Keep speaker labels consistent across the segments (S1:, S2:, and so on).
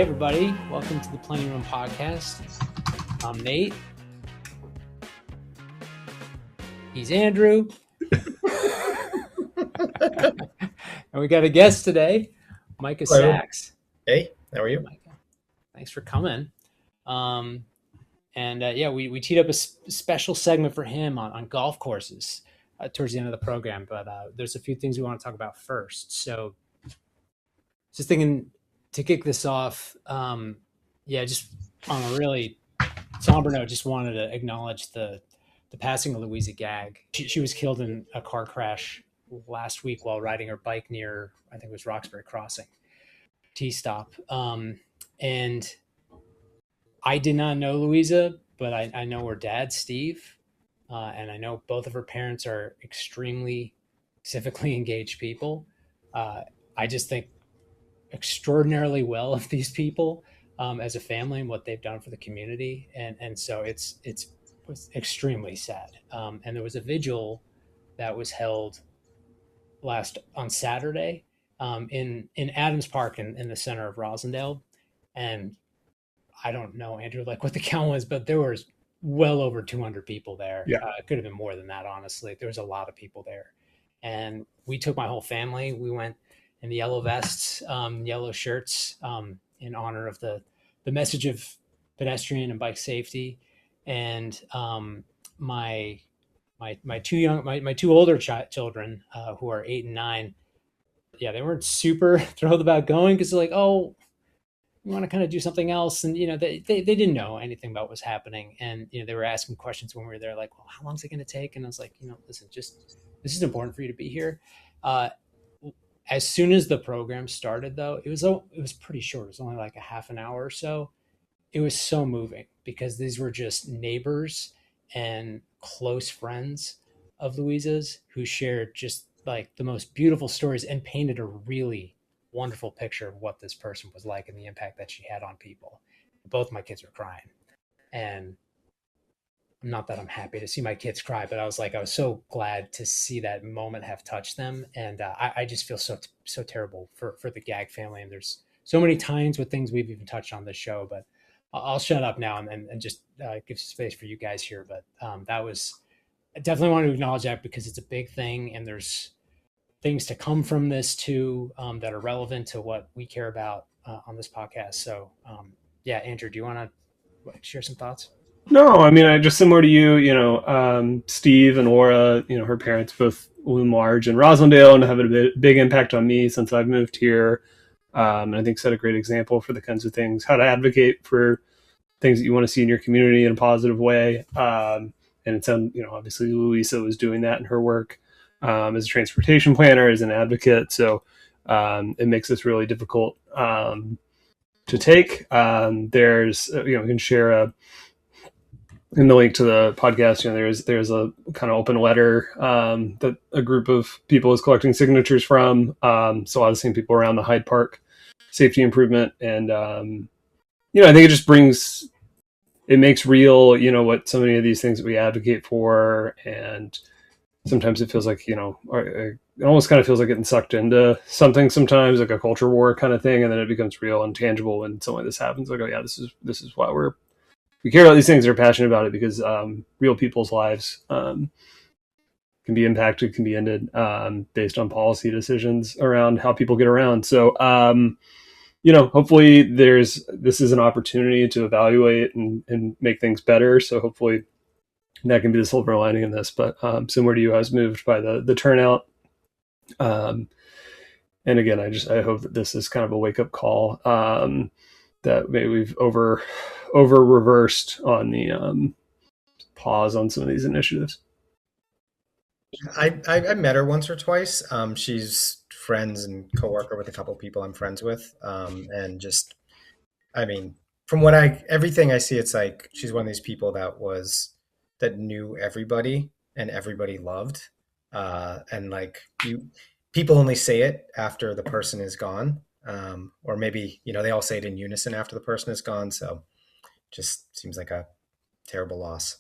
S1: everybody. Welcome to the Plenty Room Podcast. I'm Nate. He's Andrew. And we got a guest today, Micah Sachs.
S2: Hey, how are you?
S1: Micah, thanks for coming. We teed up a special segment for him on golf courses towards the end of the program, but there's a few things we want to talk about first. So just thinking to kick this off, just on a really somber note, just wanted to acknowledge the passing of Louisa Gag. She was killed in a car crash last week while riding her bike near, I think it was Roxbury Crossing, T-stop. And I did not know Louisa, but I know her dad, Steve, and I know both of her parents are extremely civically engaged people. I just think extraordinarily well of these people as a family and what they've done for the community. And so it was extremely sad. And there was a vigil that was held on Saturday in Adams Park in the center of Roslindale. And I don't know, Andrew, like what the count was, but there was well over 200 people there.
S2: Yeah.
S1: It could have been more than that, honestly. There was a lot of people there. And we took my whole family. We went in the yellow vests, yellow shirts, in honor of the message of pedestrian and bike safety. And my two older children, who are 8 and 9, they weren't super thrilled about going because they're like, oh, we want to kind of do something else. And, they didn't know anything about what was happening. And, they were asking questions when we were there, like, well, how long is it going to take? And I was like, listen, this is important for you to be here. As soon as the program started, though, it was pretty short. It was only like a half an hour or so. It was so moving because these were just neighbors and close friends of Louisa's who shared just like the most beautiful stories and painted a really wonderful picture of what this person was like and the impact that she had on people. Both my kids were crying, and not that I'm happy to see my kids cry, but I was so glad to see that moment have touched them. And I just feel so terrible for the Gag family. And there's so many tie-ins with things we've even touched on this show, but I'll shut up now and just give space for you guys here. But I definitely want to acknowledge that because it's a big thing, and there's things to come from this too, that are relevant to what we care about on this podcast. So Andrew, do you want to share some thoughts?
S2: No, I mean, I just similar to you, Steve and Laura, her parents both loom large in Roslindale and have a big impact on me since I've moved here. And I think set a great example for the kinds of things, how to advocate for things that you want to see in your community in a positive way. And it sounds, obviously Louisa was doing that in her work as a transportation planner, as an advocate. So it makes this really difficult to take. There's, we can share in the link to the podcast, there's a kind of open letter that a group of people is collecting signatures from. So a lot of the same people around the Hyde Park safety improvement. And, I think it makes real, what so many of these things that we advocate for. And sometimes it feels like, it almost kind of feels like getting sucked into something sometimes, like a culture war kind of thing. And then it becomes real and tangible when something like this happens. Like, oh yeah, this is why we care about these things, are passionate about it, because real people's lives can be impacted, can be ended based on policy decisions around how people get around. So, hopefully this is an opportunity to evaluate and make things better. So hopefully that can be the silver lining in this. But similar to you, I was moved by the turnout. And again, I hope that this is kind of a wake up call that maybe we've over reversed on the pause on some of these initiatives.
S3: I met her once or twice. She's friends and coworker with a couple of people I'm friends with. And just, I mean, from everything I see, it's like she's one of these people that knew everybody and everybody loved. And like people only say it after the person is gone. Or maybe, they all say it in unison after the person is gone. So just seems like a terrible loss.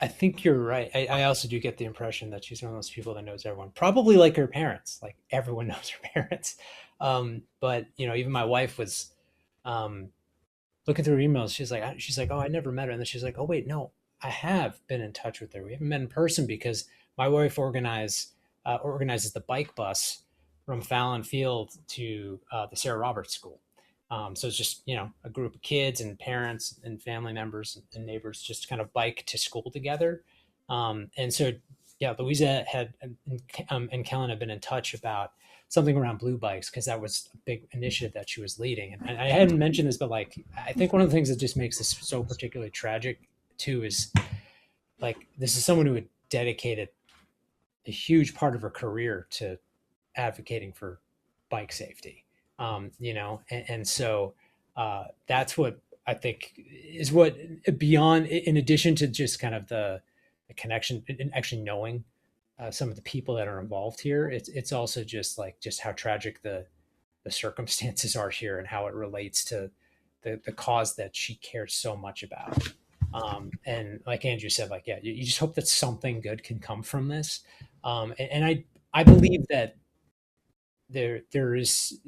S1: I think you're right. I also do get the impression that she's one of those people that knows everyone, probably like her parents. Like everyone knows her parents. But even my wife was um, looking through her emails. She's like, oh, I never met her. And then she's like, oh wait, no, I have been in touch with her. We haven't met in person because my wife organizes the bike bus from Fallon Field to the Sarah Roberts School. So it's just a group of kids and parents and family members and neighbors just kind of bike to school together. And so yeah, Louisa and Kellen have been in touch about something around blue bikes because that was a big initiative that she was leading. And I hadn't mentioned this, but like I think one of the things that just makes this so particularly tragic too is like this is someone who had dedicated a huge part of her career to advocating for bike safety. And so that's what I think is what beyond, in addition to just kind of the connection and actually knowing some of the people that are involved here, it's also just how tragic the circumstances are here and how it relates to the cause that she cares so much about. And like Andrew said, like, yeah, you just hope that something good can come from this. And I believe that there is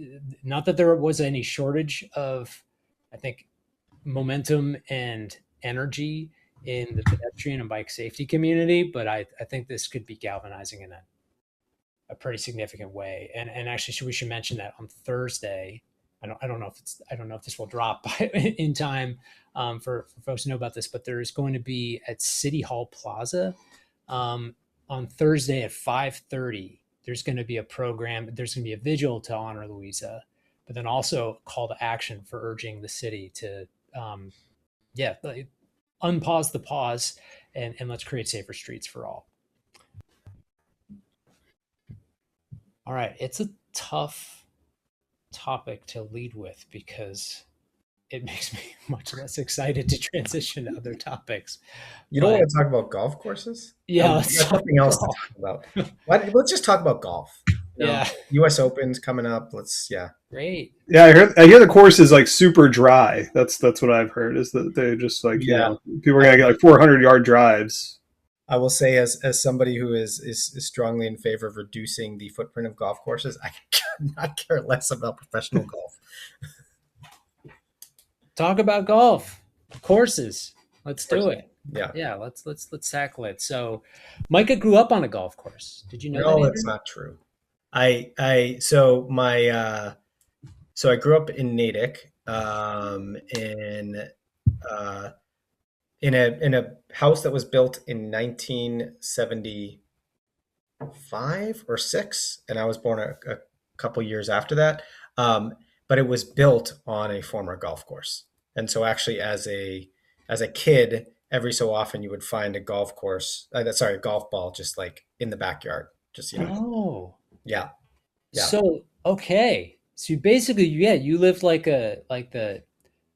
S1: not that there was any shortage of, I think, momentum and energy in the pedestrian and bike safety community, but I think this could be galvanizing in a pretty significant way. And actually, we should mention that on Thursday. I don't know if this will drop in time for folks to know about this, but there is going to be at City Hall Plaza on Thursday at 5:30. There's going to be a program. There's going to be a vigil to honor Louisa, but then also a call to action for urging the city to, unpause the pause and let's create safer streets for all. All right. It's a tough topic to lead with because it makes me much less excited to transition to other topics.
S3: You don't want to talk about golf courses?
S1: Yeah, let's talk
S3: something else to talk about. Let's just talk about golf.
S1: Yeah.
S3: U.S. Open's coming up.
S1: Great.
S2: Yeah, I hear the course is like super dry. That's what I've heard, is that they just like, people are gonna get like 400-yard drives.
S3: I will say, as somebody who is strongly in favor of reducing the footprint of golf courses, I could not care less about professional golf.
S1: Talk about golf courses. Let's do it.
S3: Yeah.
S1: Let's tackle it. So, Micah grew up on a golf course. Did you know that?
S3: No, that's not true. So I grew up in Natick, in a house that was built in 1975 or 6, and I was born a couple years after that. But it was built on a former golf course, and so actually, as a kid, every so often you would find a golf ball just like in the backyard, just
S1: Oh.
S3: Yeah.
S1: So okay, so you basically you lived like a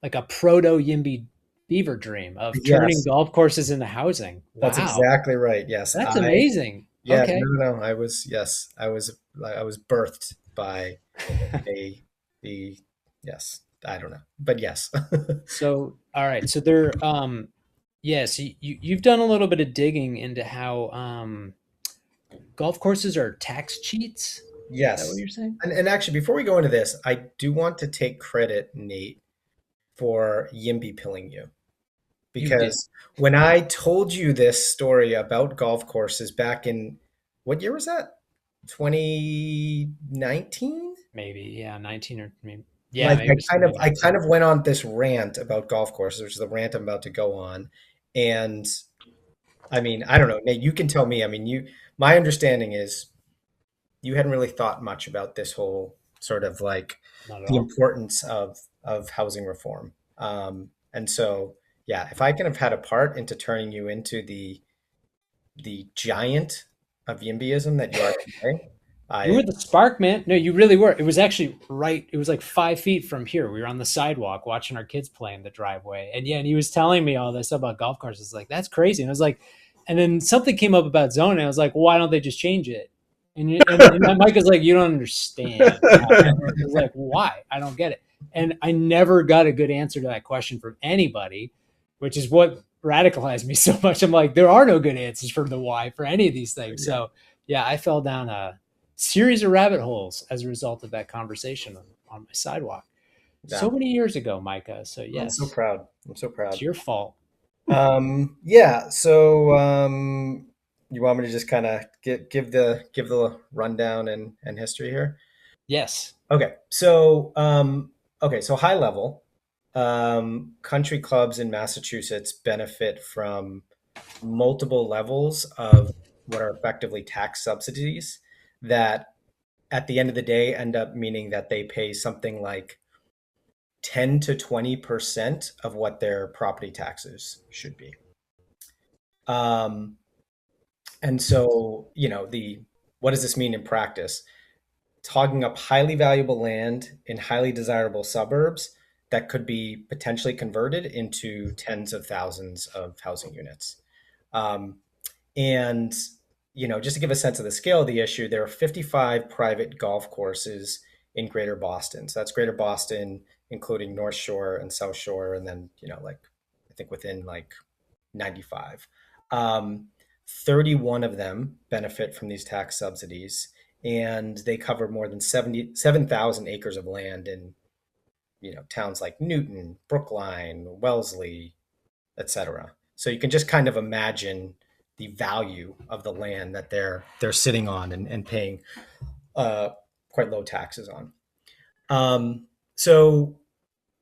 S1: proto Yimby Beaver dream of turning golf courses into housing. Wow.
S3: That's exactly right. Yes,
S1: that's amazing.
S3: Yeah,
S1: okay.
S3: No. I was birthed by yes. I don't know, but yes.
S1: So all right, so there. Yes, you've done a little bit of digging into how golf courses are tax cheats.
S3: Yes.
S1: Is that what you're saying?
S3: And actually, before we go into this, I do want to take credit, Nate, for Yimby pilling you. Because when I told you this story about golf courses back in, what year was that? 2019?
S1: Maybe, yeah, 19 or maybe.
S3: Yeah, like I kind of went on this rant about golf courses, which is the rant I'm about to go on. And I mean, I don't know, Nate, you can tell me. I mean, my understanding is you hadn't really thought much about this whole sort of like the importance of housing reform. And so, yeah, if I can have had a part into turning you into the giant of Yimbyism that you are today.
S1: You were the spark, man. No, you really were. It was actually right. It was like 5 feet from here. We were on the sidewalk watching our kids play in the driveway. And and he was telling me all this about golf courses. Like, that's crazy. And I was like, and then something came up about zoning. I was like, well, why don't they just change it? And Mike was like, you don't understand. I was like, why? I don't get it. And I never got a good answer to that question from anybody, which is what radicalized me so much. I'm like, there are no good answers for the why for any of these things. So yeah, I fell down a series of rabbit holes as a result of that conversation on my sidewalk
S3: Yeah.
S1: so many years ago, Micah. So
S3: I'm so
S1: yes,
S3: proud. I'm so
S1: it's
S3: proud.
S1: your fault.
S3: Yeah. So, you want me to just kind of give the rundown and history here?
S1: Yes.
S3: Okay. So high level, country clubs in Massachusetts benefit from multiple levels of what are effectively tax subsidies that at the end of the day end up meaning that they pay something like 10 to 20% of what their property taxes should be. Um, and so, the what does this mean in practice? Hogging up highly valuable land in highly desirable suburbs that could be potentially converted into tens of thousands of housing units. Um, and, just to give a sense of the scale of the issue, there are 55 private golf courses in Greater Boston. So that's Greater Boston, including North Shore and South Shore, and then, like, I think within like 95. Um, 31 of them benefit from these tax subsidies, and they cover more than 77,000 acres of land in, towns like Newton, Brookline, Wellesley, etc. So you can just kind of imagine the value of the land that they're sitting on and paying uh, quite low taxes on. So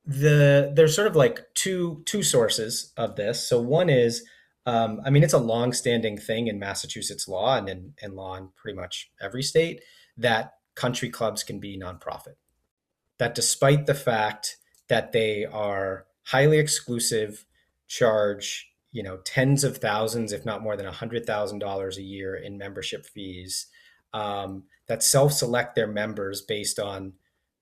S3: there's sort of like two sources of this. So one is, I mean, it's a long-standing thing in Massachusetts law and in law in pretty much every state that country clubs can be nonprofit. That despite the fact that they are highly exclusive, charge tens of thousands, if not more than $100,000 a year in membership fees, that self-select their members based on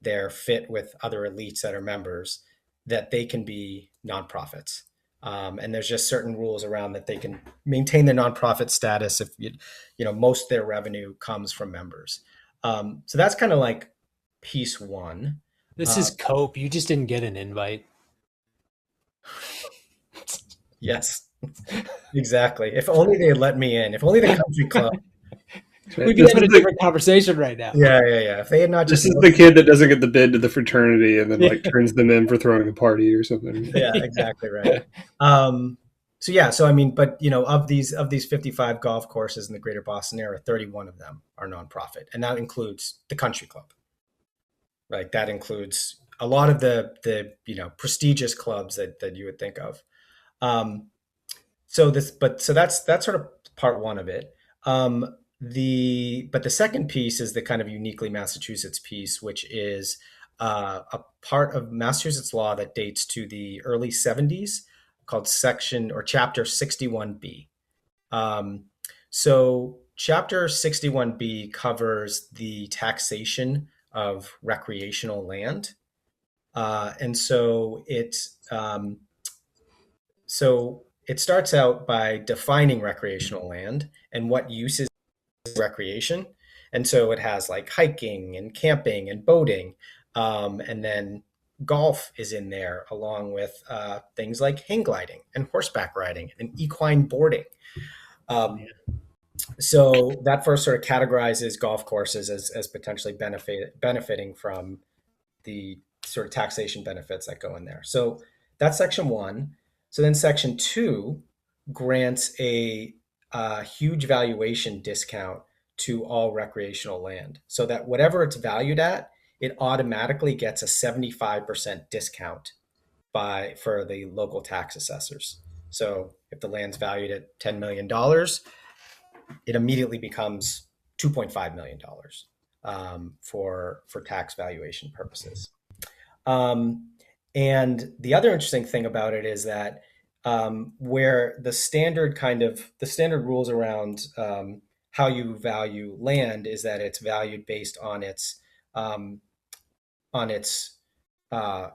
S3: their fit with other elites that are members, that they can be nonprofits. And there's just certain rules around that they can maintain their nonprofit status if most of their revenue comes from members. So that's kind of like piece one.
S1: This
S3: Uh,
S1: is Cope. You just didn't get an invite.
S3: yes, exactly. If only they had let me in. If only the country club.
S1: We'd be
S2: This is
S1: having a
S2: the
S1: different conversation right now.
S3: Yeah. If they had not
S2: this
S3: just
S2: is the kid that doesn't get the bid to the fraternity and then like
S1: Yeah.
S2: turns them in for throwing a party or something.
S3: yeah, exactly right. Um, so I mean, but of these 55 golf courses in the Greater Boston area, 31 of them are nonprofit, and that includes the country club. Right, that includes a lot of the prestigious clubs that you would think of. Um, so that's sort of part one of it. But the second piece is the kind of uniquely Massachusetts piece, which is a part of Massachusetts law that dates to the early 70s, called section or chapter 61B. Um, so chapter 61B covers the taxation of recreational land. And so it starts out by defining recreational land and what uses recreation. And so it has like hiking and camping and boating. And then golf is in there along with things like hang gliding and horseback riding and equine boarding. Um, so that first sort of categorizes golf courses as potentially benefiting from the sort of taxation benefits that go in there. So that's section one. So then section two grants a huge valuation discount to all recreational land, so that whatever it's valued at, it automatically gets a 75% discount for the local tax assessors. So if the land's valued at $10 million, it immediately becomes $2.5 million for tax valuation purposes. And the other interesting thing about it is that where the standard rules around how you value land is that it's valued based um, on its uh,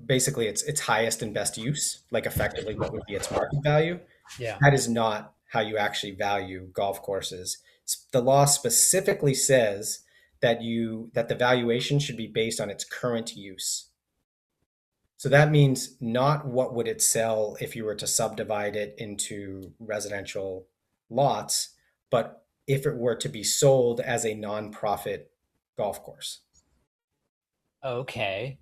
S3: basically its highest and best use, like effectively what would be its market value.
S1: Yeah.
S3: That is not how you actually value golf courses. The law specifically says that the valuation should be based on its current use. So that means not what would it sell if you were to subdivide it into residential lots, but if it were to be sold as a nonprofit golf course.
S1: Okay.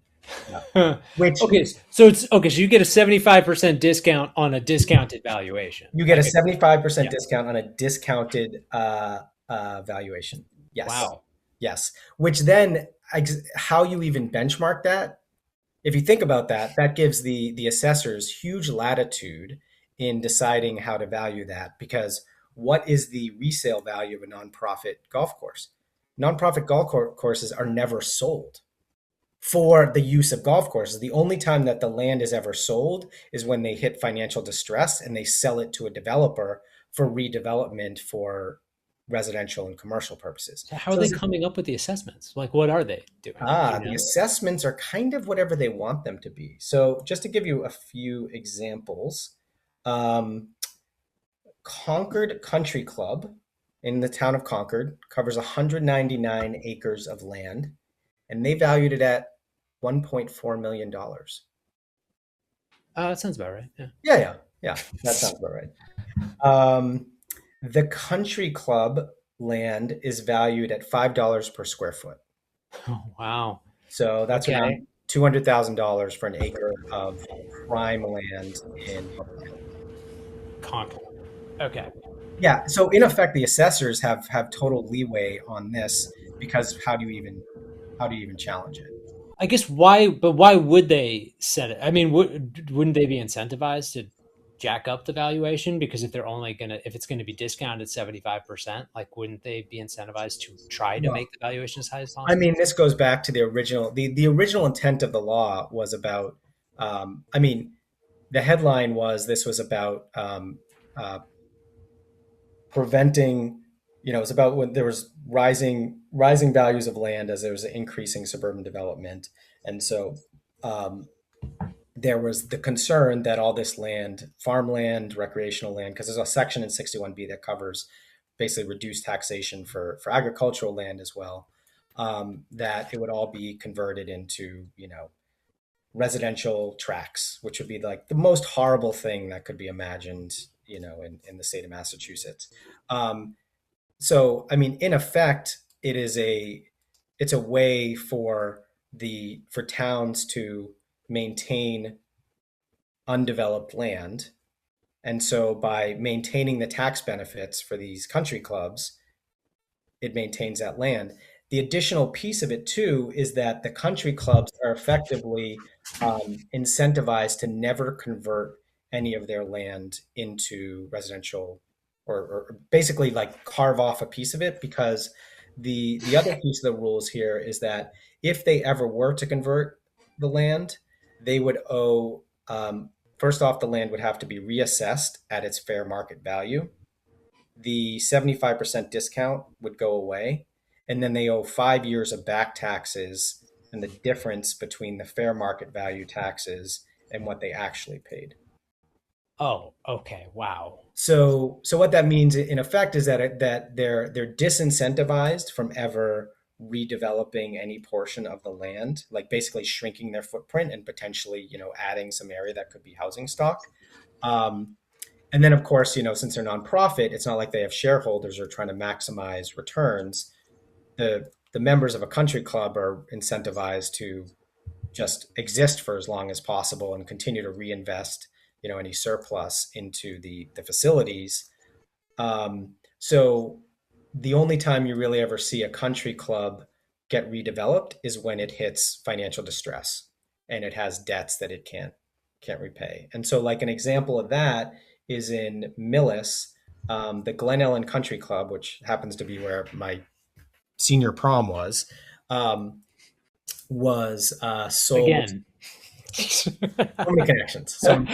S3: Yeah. Which
S1: Okay, so it's okay. So you get a 75% discount on a discounted valuation.
S3: you get a
S1: Like,
S3: 75%
S1: yeah.
S3: discount on a discounted valuation. Yes.
S1: Wow.
S3: Yes. Which then, how you even benchmark that, if you think about that, that gives the assessors huge latitude in deciding how to value that, because what is the resale value of a nonprofit golf course? Nonprofit courses are never sold for the use of golf courses. The only time that the land is ever sold is when they hit financial distress and they sell it to a developer for redevelopment for residential and commercial purposes.
S1: So how are
S3: So
S1: they coming up with the assessments? Like, what are they doing? Do you
S3: the
S1: know?
S3: assessments are kind of whatever they want them to be. So just to give you a few examples, um, Concord Country Club in the town of Concord covers 199 acres of land, and they valued it at $1.4 million.
S1: That sounds about right. Yeah.
S3: Yeah, that sounds about right. Um, the country club land is valued at $5 per square foot.
S1: Oh, wow.
S3: So that's
S1: Okay.
S3: around $200,000 for an acre of prime land in Brooklyn.
S1: Concord. Okay.
S3: Yeah. So in effect, the assessors have total leeway on this, because how do you even challenge it?
S1: I guess why, but why would they set it? I mean, wouldn't they be incentivized to jack up the valuation? Because if they're only gonna, if it's gonna be discounted 75%, like, wouldn't they be incentivized to try to
S3: Well,
S1: make the valuation as high as
S3: I
S1: possible?
S3: mean, this goes back to the original. The original intent of the law was about. I mean, the headline was this was about uh, preventing. You know, it was about when there was rising values of land as there was increasing suburban development, and so um, there was the concern that all this land, farmland, recreational land, because there's a section in 61B that covers basically reduced taxation for agricultural land as well, that it would all be converted into, residential tracts, which would be like the most horrible thing that could be imagined, in the state of Massachusetts. Um, so, I mean, in effect, it's a way for towns to maintain undeveloped land. And so by maintaining the tax benefits for these country clubs, it maintains that land. The additional piece of it too is that the country clubs are effectively incentivized to never convert any of their land into residential, or basically like carve off a piece of it, because the other piece of the rules here is that if they ever were to convert the land, they would owe, first off, the land would have to be reassessed at its fair market value. The 75% discount would go away, and then they owe 5 years of back taxes and the difference between the fair market value taxes and what they actually paid.
S1: Oh, okay. Wow.
S3: So what that means in effect is that they're disincentivized from ever redeveloping any portion of the land, like basically shrinking their footprint and potentially, adding some area that could be housing stock. Um, And then, of course, since they're nonprofit, it's not like they have shareholders or trying to maximize returns. The members of a country club are incentivized to just exist for as long as possible and continue to reinvest, any surplus into the facilities. So the only time you really ever see a country club get redeveloped is when it hits financial distress and it has debts that it can't repay. And so, like, an example of that is in Millis, the Glen Ellen Country Club, which happens to be where my senior prom was sold.
S1: Again.
S3: So many connections. So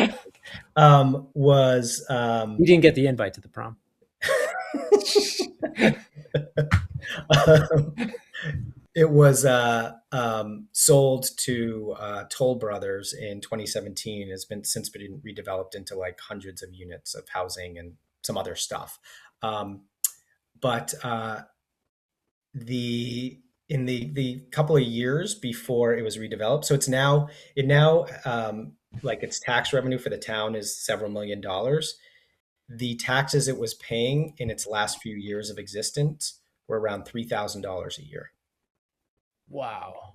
S3: was
S1: You didn't get the invite to the prom.
S3: it was sold to Toll Brothers in 2017. It's been since been redeveloped into like hundreds of units of housing and some other stuff. But the in the couple of years before it was redeveloped, so it now like its tax revenue for the town is several $1 million. the taxes it was paying in its last few years of existence were around $3,000 a year.
S1: Wow.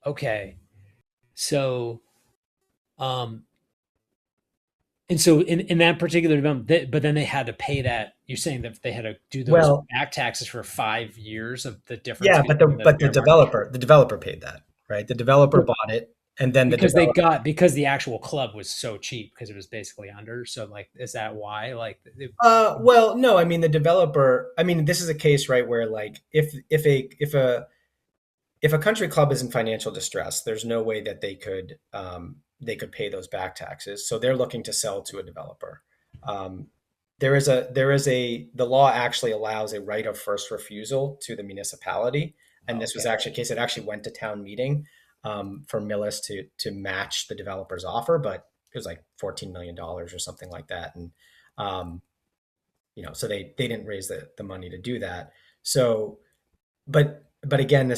S1: Okay. So, um, and so in that particular development, but then they had to pay that. You're saying that they had to do those
S3: Well,
S1: back taxes for 5 years of the difference
S3: yeah,
S1: between the
S3: but
S1: fair market
S3: the developer paid that, right? The developer
S1: Sure.
S3: bought it, and then the
S1: because they
S3: developer.
S1: got because the actual club was so cheap because it was basically under. So like, is that why? Like,
S3: Well, no, I mean the developer. I mean, this is a case, right, where like if a country club is in financial distress, there's no way that they could pay those back taxes. So they're looking to sell to a developer. Um, the law actually allows a right of first refusal to the municipality, and this was
S1: okay.
S3: actually a case. It actually went to town meeting for Millis to match the developer's offer, but it was like $14 million or something like that, and um, so they didn't raise the money to do that. So, but again,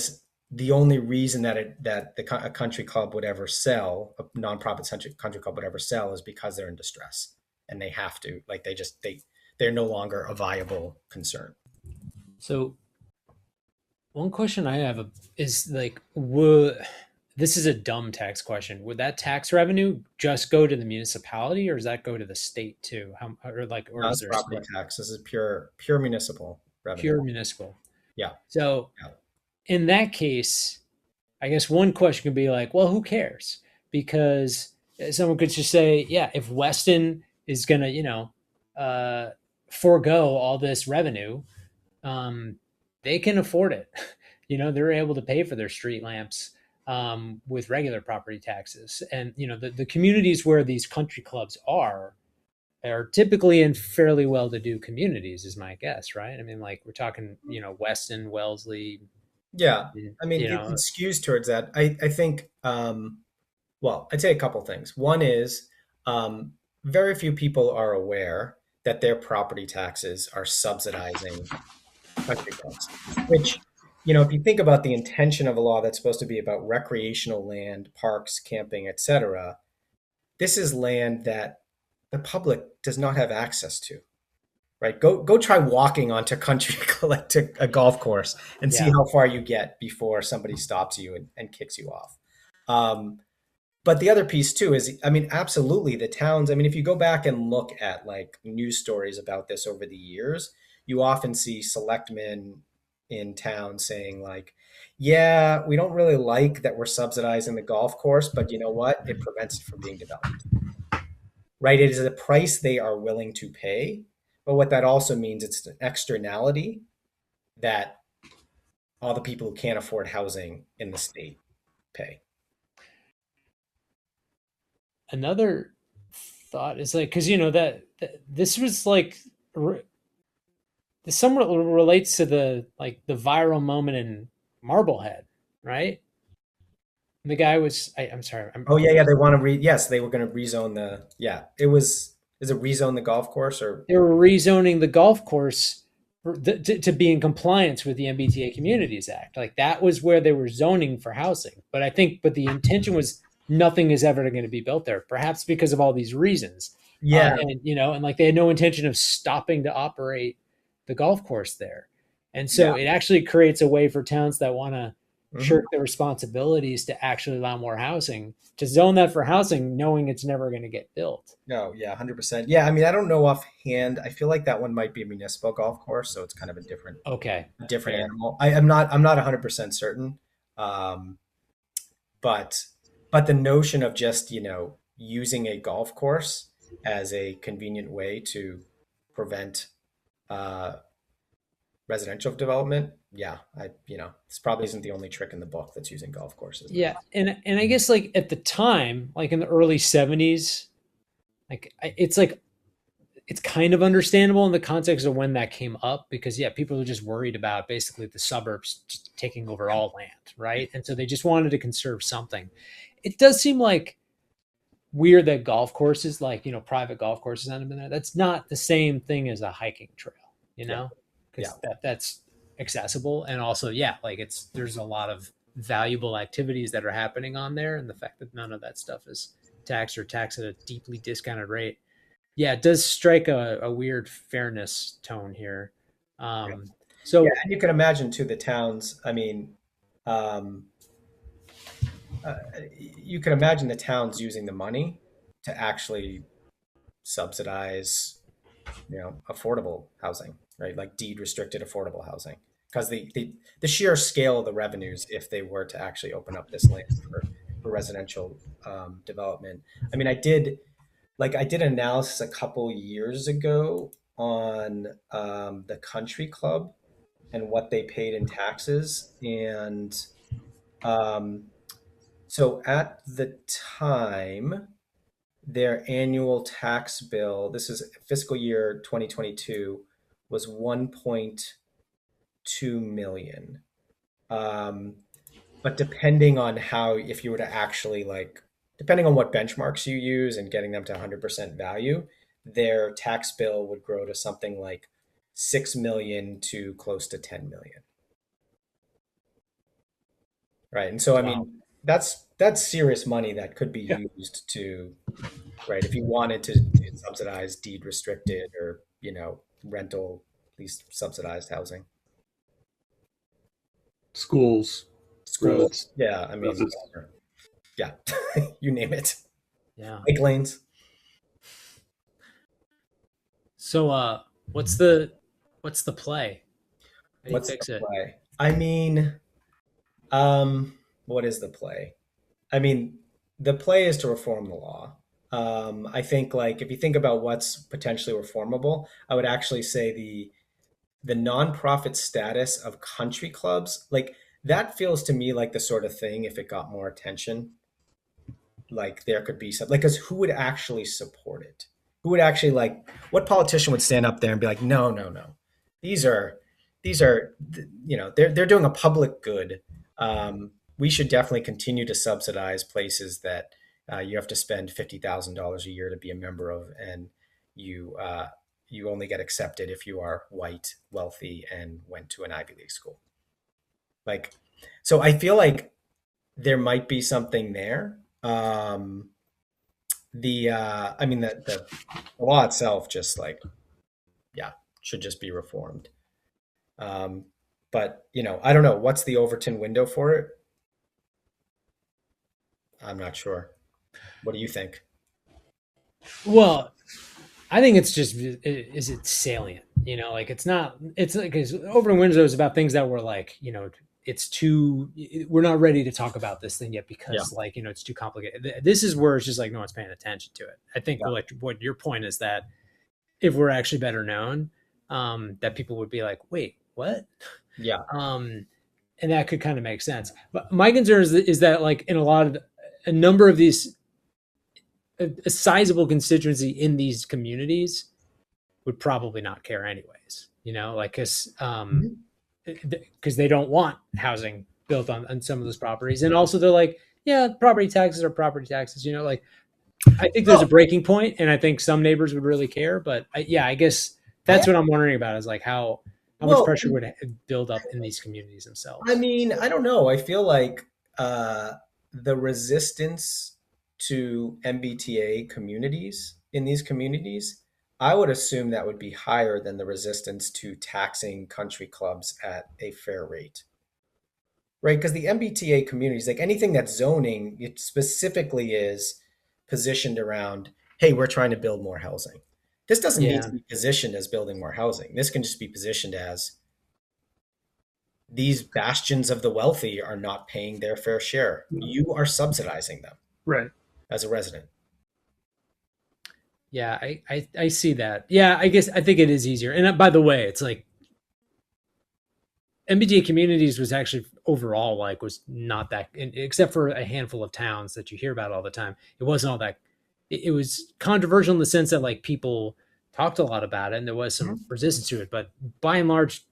S3: the only reason that a country club would ever sell, a nonprofit country club would ever sell, is because they're in distress and they have to, like, they're no longer a viable concern.
S1: So one question I have is like, would this is a dumb tax question? Would that tax revenue just go to the municipality, or does that go to the state too? Or is
S3: It's
S1: there a
S3: property
S1: split?
S3: tax. This is pure municipal revenue.
S1: Pure municipal.
S3: Yeah,
S1: So
S3: yeah.
S1: in that case, I guess one question could be like, well, who cares? Because someone could just say, yeah, if Weston is gonna, forego all this revenue, um, they can afford it. They're able to pay for their street lamps with regular property taxes, and the communities where these country clubs are typically in fairly well-to-do communities, is my guess, right? I mean, like we're talking, Weston, Wellesley,
S3: Yeah. I mean,
S1: you
S3: it
S1: know,
S3: skews towards that. I think, well, I'd say a couple things. One is um, very few people are aware that their property taxes are subsidizing country clubs, which, if you think about the intention of a law that's supposed to be about recreational land, parks, camping, etc., this is land that the public does not have access to. Right. Go try walking onto country like to a golf course and see
S1: yeah.
S3: how far you get before somebody stops you and kicks you off. Um, but the other piece too is, I mean, absolutely the towns. I mean, if you go back and look at like news stories about this over the years, you often see selectmen in town saying like, yeah, we don't really like that we're subsidizing the golf course, but you know what? It prevents it from being developed. Right? It is a price they are willing to pay. But what that also means, it's an externality that all the people who can't afford housing in the state pay.
S1: Another thought is like, because that this was like this somewhat relates to the viral moment in Marblehead, right? The guy was I'm sorry,
S3: Oh yeah, yeah. They want to yes, they were going to rezone yeah. Is it rezone the golf course or
S1: they were rezoning the golf course to be in compliance with the MBTA Communities Act. Like that was where they were zoning for housing. But the intention was nothing is ever going to be built there, perhaps because of all these reasons.
S3: yeah,
S1: And like they had no intention of stopping to operate the golf course there. And so
S3: yeah.
S1: it actually creates a way for towns that want to
S3: Mhm.
S1: shirk their responsibilities to actually allow more housing to zone that for housing, knowing it's never going to get built.
S3: No, yeah, 100%. Yeah, I mean, I don't know offhand. I feel like that one might be a municipal golf course, so it's kind of
S1: Okay,
S3: a different
S1: fair.
S3: animal. I'm not 100% certain. Um, but the notion of just, using a golf course as a convenient way to prevent uh, residential development, yeah, this probably isn't the only trick in the book that's using golf courses now.
S1: Yeah, and I guess like at the time, like in the early '70s, it's kind of understandable in the context of when that came up because yeah, people were just worried about basically the suburbs just taking over all land, right? And so they just wanted to conserve something. It does seem like weird that golf courses, like private golf courses, end up in there. That's not the same thing as a hiking trail,
S3: Yeah, yeah,
S1: because that's accessible and also yeah, like there's a lot of valuable activities that are happening on there, and the fact that none of that stuff is taxed or taxed at a deeply discounted rate Yeah, it does strike a weird fairness tone here.
S3: Yeah.
S1: Um,
S3: Yeah,
S1: so
S3: and you can imagine too the towns. I mean, um, uh, you can imagine the towns using the money to actually subsidize, affordable housing, right? Like deed restricted affordable housing, because the sheer scale of the revenues if they were to actually open up this land for residential development. I mean, I did an analysis a couple years ago on the country club and what they paid in taxes. And um, so at the time, their annual tax bill, this is fiscal year 2022, was 1.2 million. Um, but depending on how, if you were to actually like, depending on what benchmarks you use and getting them to 100% value, their tax bill would grow to something like 6 million to close to 10 million. Right. And so, I
S1: wow.
S3: mean, that's serious money that could be
S2: Yeah.
S3: used to, right, if you wanted to subsidize deed restricted or, rental, at least subsidized housing.
S2: Schools,
S3: Schools,
S2: roads,
S3: yeah, I mean,
S2: buses.
S3: whatever. Yeah, you name it.
S1: Yeah.
S3: Bike lanes.
S1: So what's the play? How do you
S3: What's the
S1: fix it?
S3: play? I mean, what is the play? I mean, the play is to reform the law. I think like if you think about what's potentially reformable, I would actually say the nonprofit status of country clubs, like that feels to me like the sort of thing if it got more attention, like there could be some like because who would actually support it? Who would actually like what politician would stand up there and be like, no, no, no. These are they're doing a public good. We should definitely continue to subsidize places that you have to spend $50,000 a year to be a member of, and you only get accepted if you are white, wealthy, and went to an Ivy League school. Like, so I feel like there might be something there. I mean, the law itself just like, yeah, should just be reformed. Um, but I don't know. What's the Overton window for it? I'm not sure. What do you think?
S1: Well, I think it's just is it salient? Like it's not. It's like because Open Windows is about things that were like it's too. We're not ready to talk about this thing yet
S3: Yeah,
S1: because like it's too complicated. This is where it's just like no one's paying attention to it. I think
S3: yeah,
S1: like what your point is that if we're actually better known, that people would be like, wait, what?
S3: yeah.
S1: Um, and that could kind of make sense. But my concern is that like in a number of these a sizable constituency in these communities would probably not care anyways. Like
S3: Mhm.
S1: because they don't want housing built on some of those properties, and also they're like, yeah, property taxes are property taxes. Like I think there's a
S3: Well,
S1: breaking point, and I think some neighbors would really care. But yeah, I guess
S3: I
S1: that's what I'm wondering about is like how much
S3: well,
S1: pressure would build up in these communities
S3: I
S1: themselves.
S3: mean, I don't know. I feel like uh, the resistance to MBTA communities in these communities, I would assume that would be higher than the resistance to taxing country clubs at a fair rate, right? Because the MBTA communities, like anything that's zoning, it specifically is positioned around, hey, we're trying to build more housing. This doesn't need to
S1: Yeah,
S3: be positioned as building more housing. This can just be positioned as these bastions of the wealthy are not paying their fair share. You are subsidizing them
S2: Right.
S3: as a resident.
S1: yeah, I see that. Yeah, I guess I think it is easier. And by the way, it's like MBTA communities was actually overall like was not that, except for a handful of towns that you hear about all the time. It wasn't all that. It was controversial in the sense that like people talked a lot about it, and there was some
S3: Mhm.
S1: resistance to it. But by and large,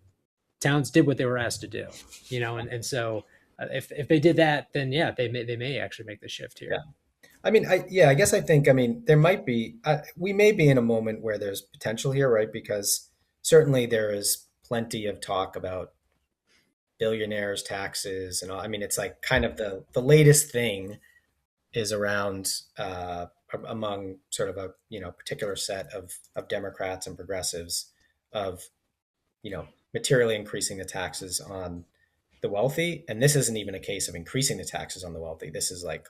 S1: towns did what they were asked to do. And so if they did that, then yeah, they may actually make the shift
S3: Yeah.
S1: here.
S3: I mean, I guess I think, I mean, there might be, we may be in a moment where there's potential here, right? Because certainly there is plenty of talk about billionaires' taxes and all. I mean, it's like kind of the latest thing is around among sort of a particular set of Democrats and progressives of materially increasing the taxes on the wealthy. And this isn't even a case of increasing the taxes on the wealthy. This is like,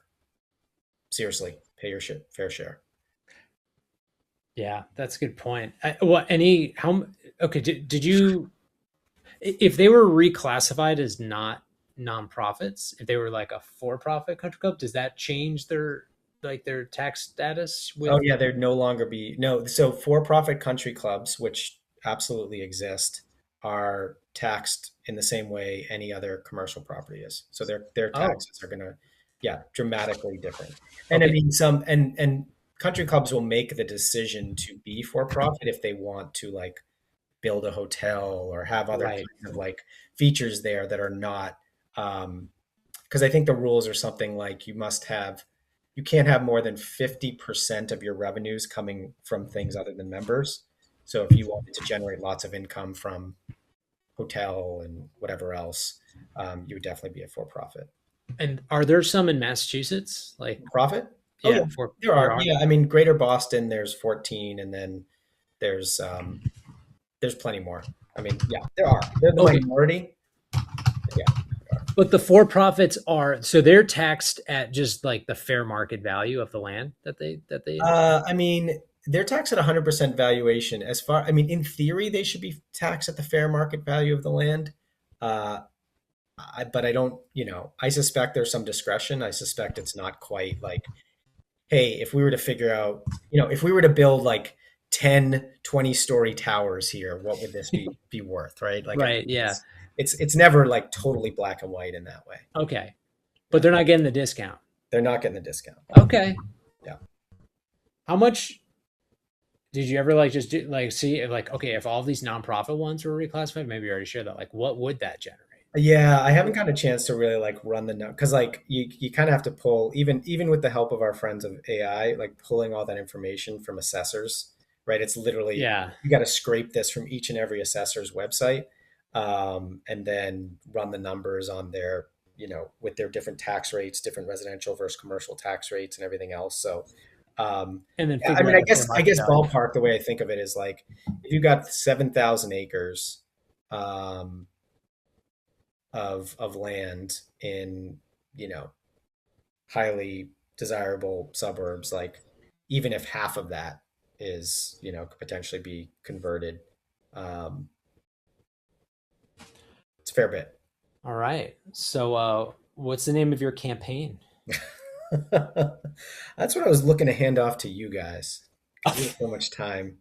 S3: seriously, pay your fair share.
S1: Yeah, that's a good point. Okay, did you, if they were reclassified as not nonprofits, if they were like a for-profit country club, does that change their tax status
S3: Oh
S1: with?
S3: yeah, there'd no longer be no. So for-profit country clubs, which absolutely exist, are taxed in the same way any other commercial property is. So their
S1: Oh,
S3: taxes are gonna, yeah, dramatically different. And I
S1: okay.
S3: mean, some and country clubs will make the decision to be for-profit if they want to like build a hotel or have other
S1: Right.
S3: kinds of like features there that are not. Because I think the rules are something like you can't have more than 50% of your revenues coming from things other than members. So if you wanted to generate lots of income from hotel and whatever else, you would definitely be a for-profit.
S1: And are there some in Massachusetts? Like,
S3: Profit? Oh
S1: yeah,
S3: yeah,
S1: for
S3: there
S1: there
S3: are.
S1: are.
S3: Yeah, I mean, Greater Boston, there's 14, and then there's there's plenty more. I mean, yeah, there are. They're the
S1: Okay,
S3: minority. But yeah, there are.
S1: but the for-profits are, so they're taxed at just like the fair market value of the land that they.
S3: I mean, they're taxed at 100% valuation. I mean, in theory, they should be taxed at the fair market value of the land. Uh, but I don't, I suspect there's some discretion. I suspect it's not quite like, hey, if we were to figure out, if we were to build like 10, 20-story towers here, what would this be worth, right? Like, I think
S1: Right. Yeah.
S3: it's never like totally black and white in that way.
S1: Okay. But
S3: Yeah,
S1: they're not getting the discount.
S3: they're not getting the discount.
S1: Okay.
S3: Yeah.
S1: How much did you ever like just do like see if like okay if all these nonprofit ones were reclassified? Maybe you already shared that. Like, what would that generate?
S3: Yeah, I haven't gotten a chance to really like run the note because like you kind of have to pull even with the help of our friends of AI, like pulling all that information from assessors, right? It's literally
S1: Yeah.
S3: you got to scrape this from each and every assessor's website, and then run the numbers on their with their different tax rates, different residential versus commercial tax rates, and everything else. So,
S1: And then
S3: yeah, I
S1: figure
S3: mean,
S1: out the fair
S3: I
S1: market
S3: guess
S1: value.
S3: ballpark the way I think of it is like if you got 7,000 acres. Um, of land in highly desirable suburbs, like even if half of that is could potentially be converted, um, it's a fair bit.
S1: All right. So, what's the name of your campaign?
S3: That's what I was looking to hand off to you guys
S1: You
S3: because we have so much time.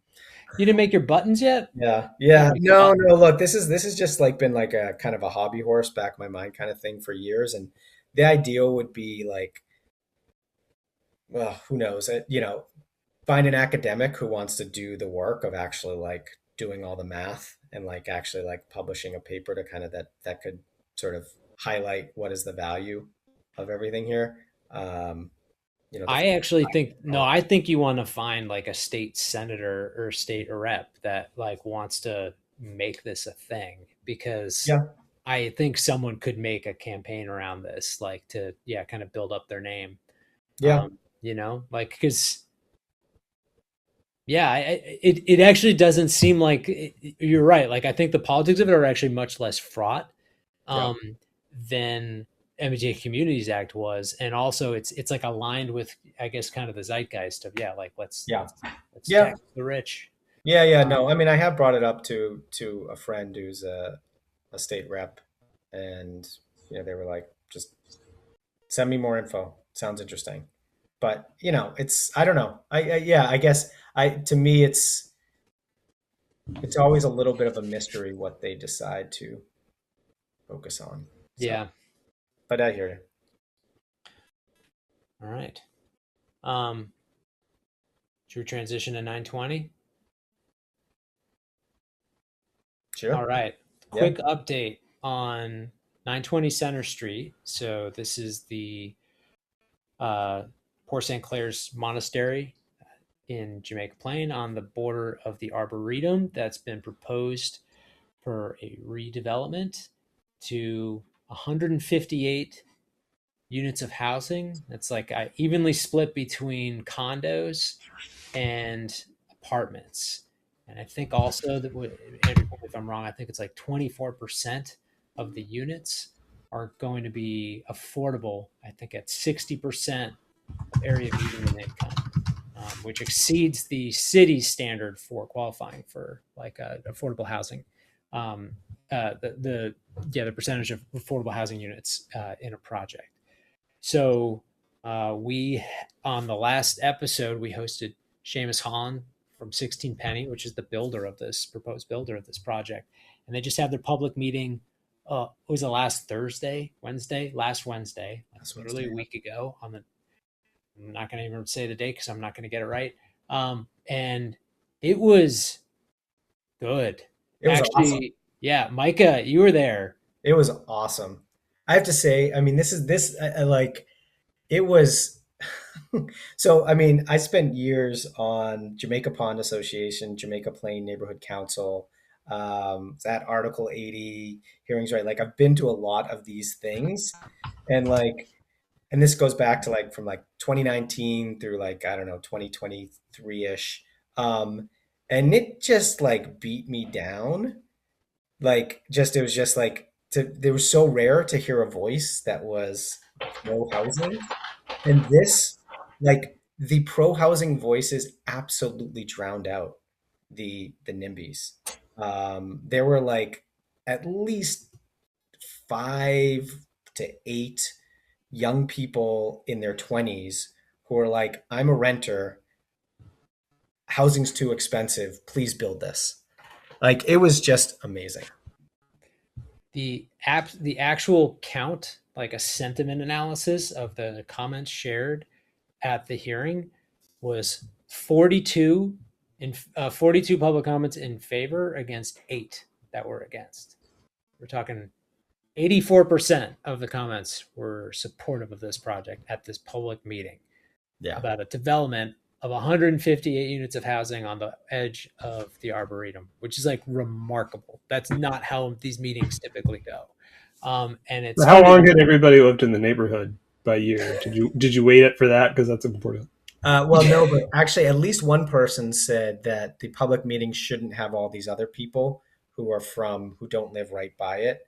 S1: didn't make your buttons yet?
S3: Yeah,
S1: Gotta
S3: yeah.
S1: make the
S3: No,
S1: button.
S3: no. Look, this is just like been like a kind of a hobby horse back in my mind kind of thing for years, and the ideal would be like, well, who knows? Find an academic who wants to do the work of actually like doing all the math and like actually like publishing a paper to kind of that could sort of highlight what is the value of everything here. The
S1: I actually think no. I think you want to find like a state senator or state rep that like wants to make this a thing because
S3: yeah,
S1: I think someone could make a campaign around this, like to yeah, kind of build up their name.
S3: yeah,
S1: Like because yeah, it actually doesn't seem like you're right. Like I think the politics of it are actually much less fraught
S3: yeah,
S1: um, than MBTA Communities Act was, and also it's like aligned with I guess kind of the zeitgeist of yeah, like let's
S3: yeah,
S1: let's let's
S3: yeah,
S1: tax the rich.
S3: yeah, yeah.
S1: Um,
S3: No, I mean I have brought it up to a friend who's a state rep, and they were like, just send me more info. Sounds interesting. But it's I don't know. Yeah, I guess I to me it's always a little bit of a mystery what they decide to focus on. So,
S1: yeah.
S3: but I hear you.
S1: All right. Um, should we transition to 920? All
S3: Sure.
S1: right.
S3: Yeah.
S1: Quick update on 920 Center Street. So this is the uh, Port St. Clair's Monastery in Jamaica Plain on the border of the Arboretum that's been proposed for a redevelopment to 158 units of housing. It's like evenly split between condos and apartments. And I think also that, if I'm wrong, I think it's like 24% of the units are going to be affordable. I think at 60% of area median income, which exceeds the city standard for qualifying for like affordable housing. The percentage of affordable housing units in a project. So we on the last episode we hosted Seamus Holland from 16 Penny, which is the builder of this proposed builder of this project, and they just had their public meeting. It was the last Wednesday, literally a week ago. I'm not going to even say the date because I'm not going to get it right. And it was good.
S3: It was
S1: Actually,
S3: awesome.
S1: Yeah, Micah, you were there.
S3: It was awesome. I have to say, I mean, it was. So, I mean, I spent years on Jamaica Pond Association, Jamaica Plain Neighborhood Council, that Article 80 hearings, right? Like, I've been to a lot of these things, and and this goes back to from 2019 through I don't know 2023 ish, and it just beat me down. It was just they were so rare to hear a voice that was pro housing, and this the pro housing voices absolutely drowned out the NIMBYs. There were at least 5 to 8 young people in their 20s who are like, I'm a renter, housing's too expensive, please build this. It was just amazing.
S1: The actual count, like a sentiment analysis of the comments shared at the hearing, was 42 public comments in favor against 8 that were against. We're talking 84% of the comments were supportive of this project at this public meeting.
S3: Yeah.
S1: About a development of 158 units of housing on the edge of the Arboretum, which is remarkable. That's not how these meetings typically go. And it's
S2: how long had everybody lived in the neighborhood by year? Did you wait it for that? Because that's important.
S3: Well, no, but actually, at least one person said that the public meeting shouldn't have all these other people who don't live right by it.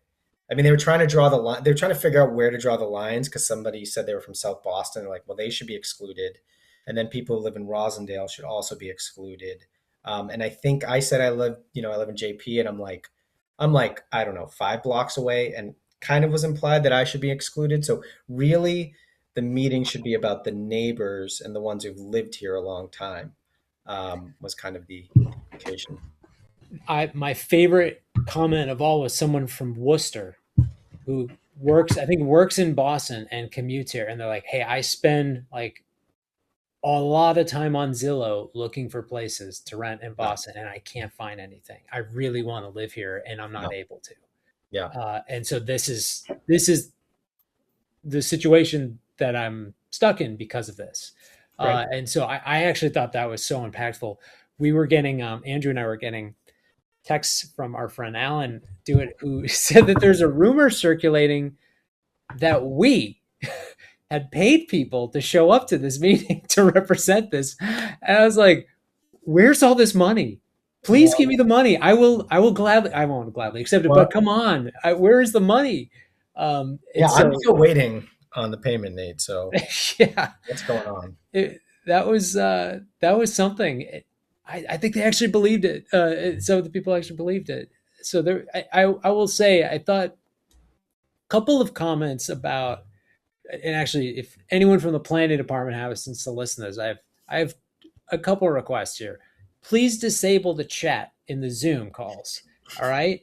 S3: I mean, they were trying to draw the line. They were trying to figure out where to draw the lines because somebody said they were from South Boston. They're like, well, they should be excluded. And then people who live in Roslindale should also be excluded. And I think I said I live in JP, and I'm like, I don't know, 5 blocks away, and kind of was implied that I should be excluded. So really, the meeting should be about the neighbors and the ones who've lived here a long time, was kind of the implication.
S1: My favorite comment of all was someone from Worcester who works in Boston and commutes here. And they're like, hey, I spend a lot of time on Zillow looking for places to rent in Boston, and I can't find anything. I really want to live here, and I'm not able to.
S3: Yeah.
S1: And so this is the situation that I'm stuck in because of this.
S3: Right.
S1: And so I actually thought that was so impactful. We were getting, Andrew and I were getting texts from our friend Alan who said that there's a rumor circulating that we had paid people to show up to this meeting to represent this. And I was like, where's all this money? Please give me the money. I won't gladly accept it, but come on, where is the money?
S3: I'm still waiting on the payment, Nate. So
S1: yeah,
S3: what's going on?
S1: That was something. I think they actually believed it. Some of the people actually believed it. So there, I will say, I thought a couple of comments about, and actually, if anyone from the planning department happens to listen to this, I have a couple of requests here. Please disable the chat in the Zoom calls. All right.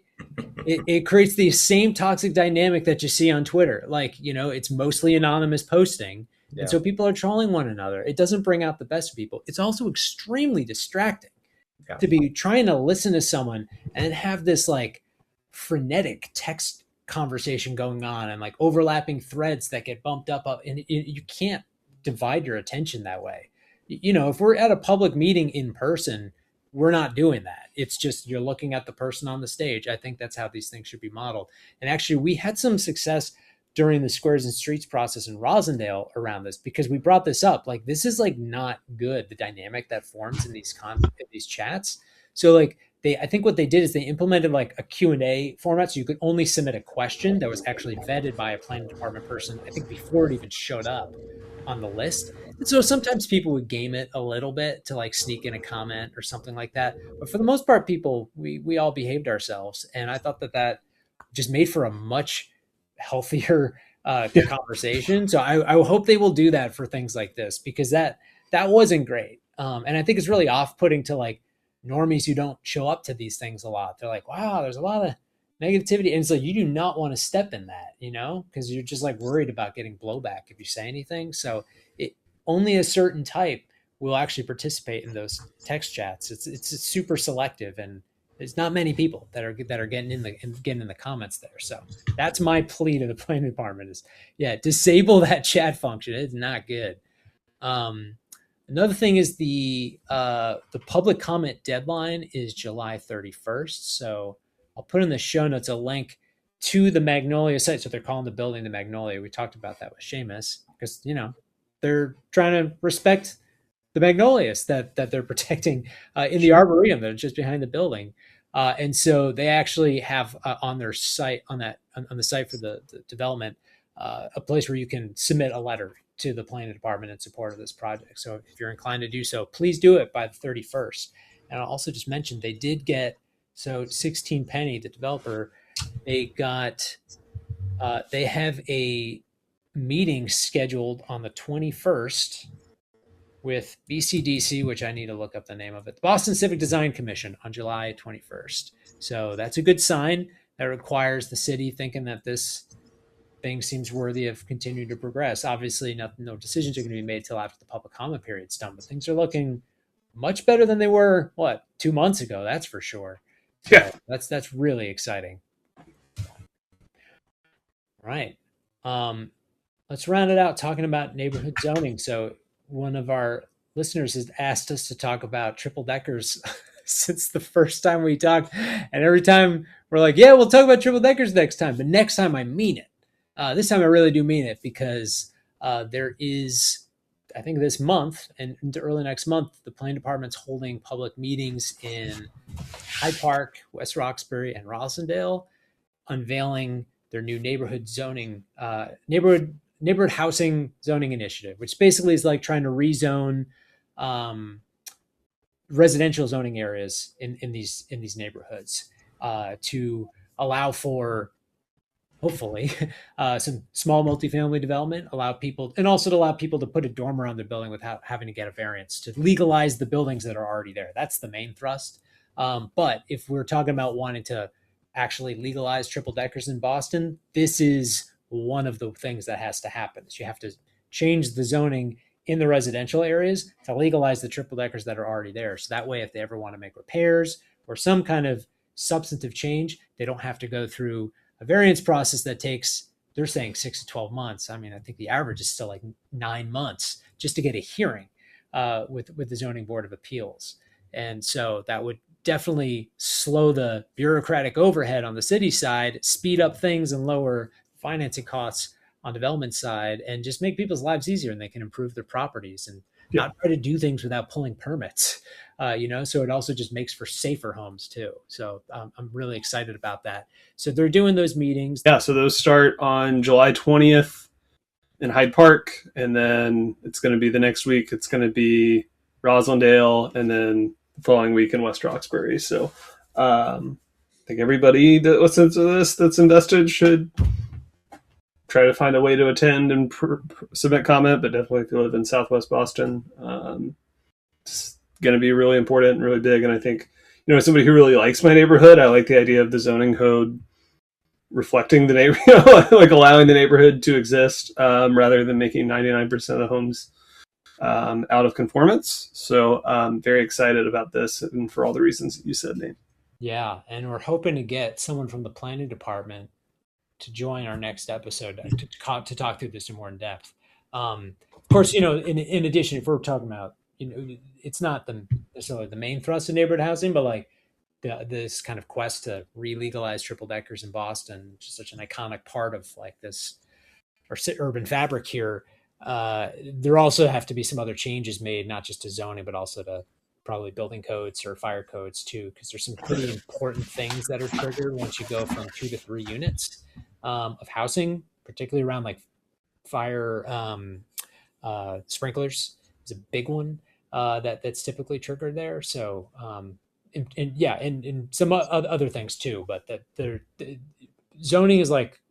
S1: It creates the same toxic dynamic that you see on Twitter. It's mostly anonymous posting. Yeah. And so people are trolling one another. It doesn't bring out the best of people. It's also extremely distracting to be trying to listen to someone and then have this frenetic text conversation going on and overlapping threads that get bumped up. And you can't divide your attention that way. If we're at a public meeting in person, we're not doing that. It's just you're looking at the person on the stage. I think that's how these things should be modeled. And actually, we had some success during the Squares and Streets process in Roslindale around this, because we brought this up. Like, this is like not good, the dynamic that forms in these chats. So like I think what they did is they implemented like a Q&A format, so you could only submit a question that was actually vetted by a planning department person, I think before it even showed up on the list. And so sometimes people would game it a little bit to like sneak in a comment or something like that. But for the most part, we all behaved ourselves. And I thought that just made for a much healthier conversation. So I hope they will do that for things like this, because that wasn't great. And I think it's really off-putting to like normies who don't show up to these things a lot. They're like, wow, there's a lot of negativity. And it's like, you do not want to step in that, because you're just like worried about getting blowback if you say anything. So only a certain type will actually participate in those text chats. It's super selective, and there's not many people that are getting in the comments there. So that's my plea to the planning department is, disable that chat function. It's not good. Another thing is the public comment deadline is July 31st. So I'll put in the show notes a link to the Magnolia site. So they're calling the building the Magnolia. We talked about that with Seamus, because they're trying to respect the magnolias that they're protecting in the arboretum that are just behind the building. And so they actually have on their site, on the site for the development, a place where you can submit a letter to the planning department in support of this project. So if you're inclined to do so, please do it by the 31st. And I'll also just mention they did get, so 16 Penny, the developer, they have a meeting scheduled on the 21st with BCDC, which I need to look up the name of it, the Boston Civic Design Commission, on July 21st. So that's a good sign. That requires the city thinking that this thing seems worthy of continuing to progress. Obviously, no decisions are going to be made till after the public comment period's done, but things are looking much better than they were, 2 months ago, that's for sure. So
S2: yeah,
S1: that's really exciting. Right. Let's round it out talking about neighborhood zoning. So one of our listeners has asked us to talk about triple deckers since the first time we talked. And every time we're like, yeah, we'll talk about triple deckers next time. But next time I mean it. This time I really do mean it, because there is, I think this month and into early next month, the planning department's holding public meetings in Hyde Park, West Roxbury, and Roslindale, unveiling their new neighborhood housing zoning initiative, which basically is like trying to rezone residential zoning areas in these neighborhoods to allow for, hopefully, some small multifamily development, and also to allow people to put a dormer on their building without having to get a variance, to legalize the buildings that are already there. That's the main thrust. But if we're talking about wanting to actually legalize triple deckers in Boston, this is one of the things that has to happen. Is you have to change the zoning in the residential areas to legalize the triple deckers that are already there. So that way, if they ever want to make repairs or some kind of substantive change, they don't have to go through a variance process that takes, they're saying 6 to 12 months. I mean, I think the average is still like 9 months just to get a hearing with the Zoning Board of Appeals. And so that would definitely slow the bureaucratic overhead on the city side, speed up things, and lower financing costs on development side, and just make people's lives easier, and they can improve their properties and not try to do things without pulling permits. So it also just makes for safer homes too. So I'm really excited about that. So they're doing those meetings.
S2: Yeah, so those start on July 20th in Hyde Park, and then it's going to be the next week. It's going to be Roslindale, and then the following week in West Roxbury. So I think everybody that listens to this that's invested should try to find a way to attend and submit comment, but definitely if you live in Southwest Boston, it's going to be really important and really big. And I think, as somebody who really likes my neighborhood, I like the idea of the zoning code reflecting the neighborhood, like allowing the neighborhood to exist rather than making 99% of the homes out of conformance. So I'm very excited about this, and for all the reasons that you said, Nate.
S1: Yeah, and we're hoping to get someone from the planning department to join our next episode to talk through this in more in depth. Of course, in addition, if we're talking about, it's not necessarily the main thrust of neighborhood housing, but like this kind of quest to re-legalize triple deckers in Boston, which is such an iconic part of like this urban fabric here, there also have to be some other changes made, not just to zoning, but also to probably building codes or fire codes too, because there's some pretty important things that are triggered once you go from 2 to 3 units of housing, particularly around like fire sprinklers is a big one that's typically triggered there. So and some other things too, but the zoning is like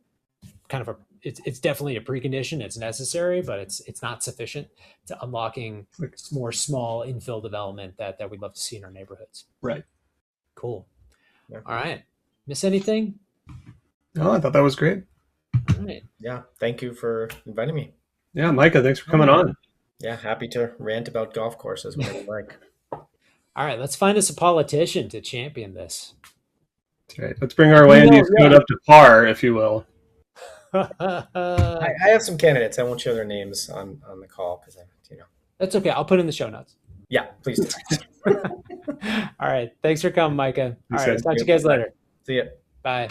S1: kind of it's definitely a precondition. It's necessary, but it's not sufficient to unlocking more small infill development that we'd love to see in our neighborhoods.
S2: Right.
S1: Cool. Yeah. All right. Miss anything?
S2: No, I thought that was great.
S1: All right.
S3: Yeah. Thank you for inviting me.
S2: Yeah, Micah, thanks for coming on.
S3: Yeah, happy to rant about golf courses whenever you like.
S1: All right, let's find us a politician to champion this.
S2: That's right. Let's bring our land use code up to par, if you will.
S3: I have some candidates. I won't show their names on the call because
S1: That's okay. I'll put in the show notes.
S3: Yeah, please do.
S1: All right. Thanks for coming, Micah. All right.
S2: Thanks,
S1: Talk to you guys later.
S3: See ya.
S1: Bye.